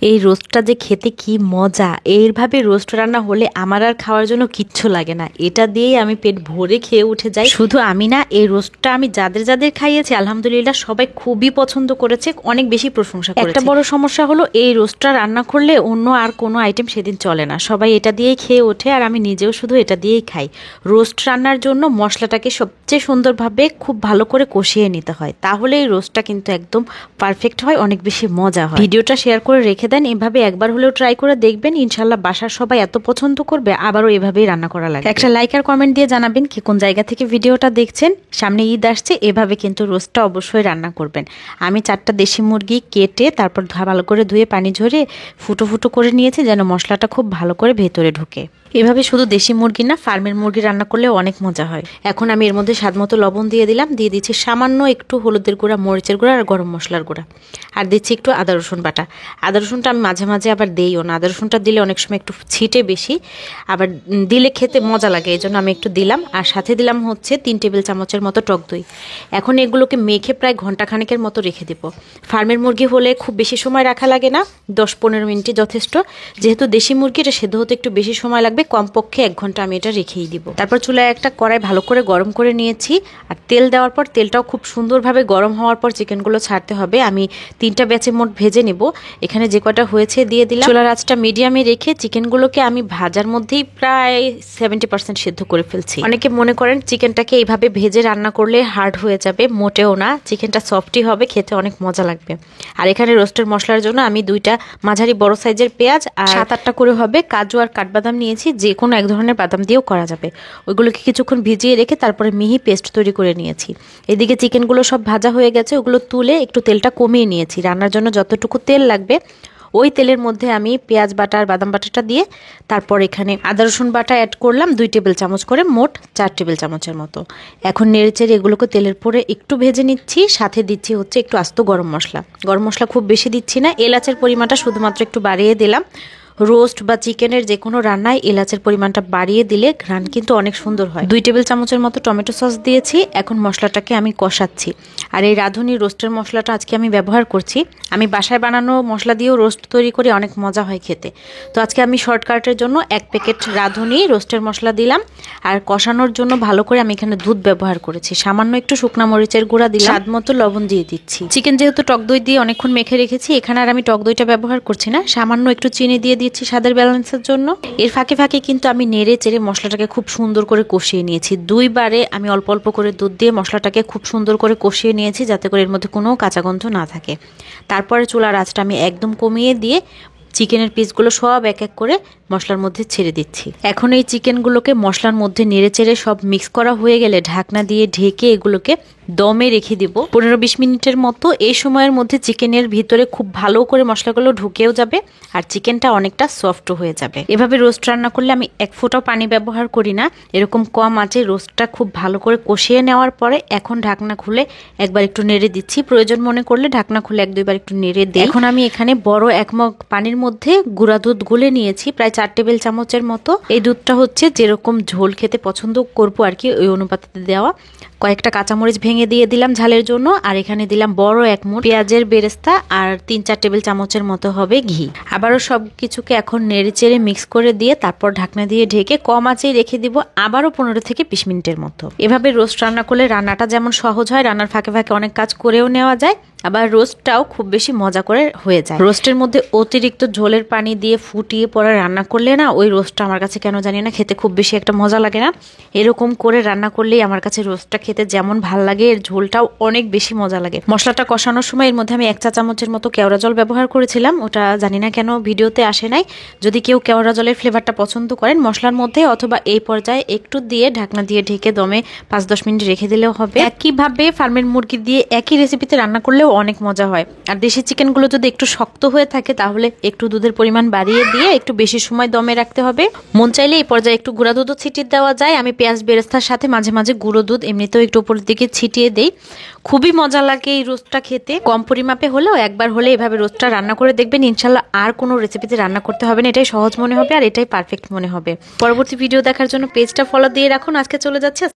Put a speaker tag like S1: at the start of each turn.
S1: এই রোস্টটা যে খেতে কি মজা। এইভাবে রোস্ট রান্না হলে আমার আর খাওয়ার জন্য কিচ্ছু লাগে না, এটা দিয়েই আমি পেট ভরে খেয়ে উঠে যাই। শুধু আমি না, এই রোস্টটা আমি যাদের যাদের খাইয়েছি আলহামদুলিল্লাহ সবাই খুবই পছন্দ করেছে, অনেক বেশি প্রশংসা করেছে। একটা বড় সমস্যা হলো এই রোস্টটা রান্না করলে অন্য আর কোনো আইটেম সেদিন চলে না, সবাই এটা দিয়েই খেয়ে ওঠে আর আমি নিজেও শুধু এটা দিয়েই খাই। রোস্ট রান্নার জন্য মশলাটাকে সবচেয়ে সুন্দরভাবে খুব ভালো করে কষিয়ে নিতে হয়, তাহলে এই রোস্টটা কিন্তু একদম পারফেক্ট হয়, অনেক বেশি মজা হয়। ভিডিওটা শেয়ার করে রেখে দেন, এভাবে একবার হলেও ট্রাই করে দেখবেন, ইনশাল্লাহ বাসার সবাই এত পছন্দ করবে আবারও এভাবেই রান্না করা লাগে। একটা লাইক আর কমেন্ট দিয়ে জানাবেন কি কোন জায়গা থেকে ভিডিওটা দেখছেন। সামনে ঈদ আসছে, এভাবে কিন্তু রোস্টটা অবশ্যই রান্না করবেন। আমি 4টা দেশি মুরগি কেটে তারপর ভালো করে ধুয়ে পানি ঝরে ফুটো ফুটো করে নিয়েছি, যেন মশলাটা খুব ভালো করে ভেতরে ঢুকে। এভাবে শুধু দেশি মুরগি না, ফার্মের মুরগি রান্না করলেও অনেক মজা হয়। এখন আমি এর মধ্যে স্বাদ মতো লবণ দিয়ে দিলাম, দিয়ে দিচ্ছি সামান্য একটু হলুদের গুঁড়া, মরিচের গুঁড়া আর গরম মশলার গুঁড়া, আর দিচ্ছি একটু আদা রসুন বাটা। আদা রসুনটা আমি মাঝে মাঝে আবার দেইও না, আদা রসুনটা দিলে অনেক সময় একটু ছিটে বেশি, আবার দিলে খেতে মজা লাগে, এই জন্য আমি একটু দিলাম। আর সাথে দিলাম হচ্ছে 3 টেবিল চামচের মতো টক দই। এখন এগুলোকে মেখে প্রায় ঘন্টাখানেকের মতো রেখে দেবো। ফার্মের মুরগি হলে খুব বেশি সময় রাখা লাগে না, 10-15 মিনিটই যথেষ্ট। যেহেতু দেশি মুরগি, এটা সেদ্ধ হতে একটু বেশি সময় লাগবে, কমপক্ষে 1 ঘন্টা আমি এটা রেখেই দিব। তারপর চুলায় একটা কড়াই ভালো করে গরম করে নিয়েছি, আর তেল দেওয়ার পর তেলটাও খুব সুন্দরভাবে গরম হওয়ার পর চিকেনগুলো ছাড়তে হবে। আমি 3টা ব্যাচে মোট ভেজে নেব, এখানে যে কটা হয়েছে দিয়ে দিলাম। চুলার আঁচটা মিডিয়ামে রেখে চিকেনগুলোকে আমি ভাজার মধ্যেই প্রায় 70% সিদ্ধ করে ফেলছি। অনেকে মনে করেন চিকেনটাকে এইভাবে ভেজে রান্না করলে হার্ড হয়ে যাবে, মোটেও না, চিকেনটা সফটই হবে, খেতে অনেক মজা লাগবে। আর এখানে রোস্টের মশলার জন্য আমি 2টা মাঝারি বড় সাইজের পেঁয়াজ আর 7-8টা করে হবে কাজু আর কাঠবাদাম নিয়েছি, যে কোনো এক ধরনের বাদাম দিয়েও করা যাবে। ওইগুলোকে কিছুক্ষণ ভিজিয়ে রেখে তারপরে মিহি পেস্ট তৈরি করে নিয়েছি। এদিকে চিকেনগুলো সব ভাজা হয়ে গেছে, ওগুলো তুলে একটু তেলটা কমিয়ে নিয়েছি। রান্নার জন্য যতটুকু তেল লাগবে ওই তেলের মধ্যে আমি পেঁয়াজ বাটা আর বাদাম বাটাটা দিয়ে তারপর এখানে আদা রসুন বাটা অ্যাড করলাম 2 টেবিল চামচ করে, মোট 4 টেবিল চামচের মতো। এখন নেড়েচেড়ে এগুলোকে তেলের পরে একটু ভেজে নিচ্ছি, সাথে দিচ্ছি হচ্ছে একটু আস্ত গরম মশলা। গরম মশলা খুব বেশি দিচ্ছি না, এলাচের পরিমাণটা শুধুমাত্র একটু বাড়িয়ে দিলাম। রোস্ট বা চিকেনের যে কোনো রান্নায় এলাচের পরিমাণটা বাড়িয়ে দিলে ঘ্রাণ কিন্তু অনেক সুন্দর হয়। 2 টেবিল চামচের মতো টমেটো সস দিয়েছি। এখন মশলাটাকে আমি কষাচ্ছি। আর এই রাঁধুনি রোস্টের মশলাটা আজকে আমি ব্যবহার করছি। আমি বাসায় বানানো মশলা দিয়েও রোস্ট তৈরি করি, অনেক মজা হয় খেতে। তো আজকে আমি শর্টকাটের জন্য 1 প্যাকেট রাঁধুনি রোস্টের মশলা দিলাম। আর কষানোর জন্য ভালো করে আমি এখানে দুধ ব্যবহার করেছি, সামান্য একটু শুকনা মরিচের গুঁড়া দিলাম, স্বাদ মতো লবণ দিয়ে দিচ্ছি। চিকেন যেহেতু টক দই দিয়ে অনেকক্ষণ মেখে রেখেছি, এখানে আর আমি টক দইটা ব্যবহার করছি না, সামান্য একটু চিনি দিয়ে দিচ্ছি স্বাদের ব্যালেন্সের জন্য। এর ফাঁকে ফাঁকে কিন্তু আমি নেড়ে চেড়ে মশলাটাকে খুব সুন্দর করে কষিয়ে নিয়েছি। 2 বারে আমি অল্প অল্প করে দুধ দিয়ে মশলাটাকে খুব সুন্দর করে কষিয়ে নিয়েছি, যাতে করে এর মধ্যে কোনো কাঁচা গন্ধ না থাকে। তারপরে চুলার আঁচটা আমি একদম কমিয়ে দিয়ে চিকেনের পিসগুলো সব এক এক করে মশলার মধ্যে ছেড়ে দিচ্ছি। এখন এই চিকেনগুলোকে মশলার মধ্যে নেড়ে চেড়ে সব মিক্স করা হয়ে গেলে ঢাকনা দিয়ে ঢেকে এগুলোকে দমে রেখে দিব 15-20 মিনিটের মতো। এই সময়ের মধ্যে চিকেনের ভিতরে খুব ভালো করে মশলাগুলো ঢুকেও যাবে আর চিকেনটা অনেকটা সফট হয়ে যাবে। এভাবে রোস্ট রান্না করলে আমি 1 ফোঁটাও পানি ব্যবহার করি না, এরকম কম আঁচে রোস্টটা খুব ভালো করে কষিয়ে নেওয়ার পরে এখন ঢাকনা খুলে একবার একটু নেড়ে দিচ্ছি, প্রয়োজন মনে করলে ঢাকনা খুলে 1-2 বার একটু নেড়ে দিই। এখন আমি এখানে বড় 1 মগ পানির মধ্যে গুঁড়া দুধ গুলে নিয়েছি, প্রায় 4 টেবিল চামচের মতো। এই দুধটা হচ্ছে যেরকম ঝোল খেতে পছন্দ করবো আর কি, ওই অনুপাতে দেওয়া। কয়েকটা কাঁচামরিচ ভেঙে দিয়ে দিলাম ঝালের জন্য, আর এখানে দিলাম বড় 1 মুঠ পেঁয়াজের বেরেস্তা আর 3-4 টেবিল চামচের মতো হবে ঘি। আবারও সব কিছুকে এখন নেড়ে চেড়ে মিক্স করে দিয়ে তারপর ঢাকনা দিয়ে ঢেকে কম আঁচেই রেখে দিব আবারও 15-20 মিনিটের মতো। এভাবে রোস্ট রান্না করলে রান্নাটা যেমন সহজ হয়, রান্নার ফাঁকে ফাঁকে অনেক কাজ করেও নেওয়া যায়, আবার রোস্টটাও খুব বেশি মজা করে হয়ে যায়। রোস্টের মধ্যে অতিরিক্ত ঝোলের পানি দিয়ে ফুটিয়ে পরে রান্না করলে না, ওই রোস্টটা আমার কাছে কেন জানি না খেতে খুব বেশি একটা মজা লাগে না। এরকম করে রান্না করলেই আমার কাছে রোস্টটা খেতে যেমন ভাল লাগে, এর ঝোলটাও অনেক বেশি মজা লাগে। মশলাটা কষানোর সময় এর মধ্যে আমি 1 চা চামচের মতো কেওড়া জল ব্যবহার করেছিলাম, ওটা জানি না কেন ভিডিওতে আসে নাই। যদি কেউ কেওড়া জলের ফ্লেভারটা পছন্দ করেন মশলার মধ্যে অথবা এই পর্যায়ে একটু দিয়ে ঢাকনা দিয়ে ঢেকে দমে 5-10 মিনিট রেখে দিলেও হবে। একইভাবে ফার্মের মুরগি দিয়ে একই রেসিপিতে রান্না করলেও অনেক মজা হয়। আর দেশি চিকেনগুলো যদি একটু শক্ত হয়ে থাকে তাহলে একটু দুধের পরিমাণ বাড়িয়ে দিয়ে একটু বেশি সময় দমে রাখতে হবে। মন চাইলে এই পর্যায়ে একটু গুঁড়া দুধও ছিটিয়ে দেওয়া যায়। আমি পেঁয়াজ বেরেস্তার সাথে মাঝে মাঝে গুঁড়ো দুধ এমনিতেও একটু উপরের দিকে ছিটিয়ে দেই। খুবই মজা লাগে এই রোস্টটা খেতে। কম পরিমাপে হলেও একবার হলে এভাবে রোস্টটা রান্না করে দেখবেন, ইনশাল্লাহ আর কোনো রেসিপিতে রান্না করতে হবে না, এটাই সহজ মনে হবে আর এটাই পারফেক্ট মনে হবে। পরবর্তী ভিডিও দেখার জন্য পেজটা ফলো দিয়ে রাখুন। আজকে চলে যাচ্ছে।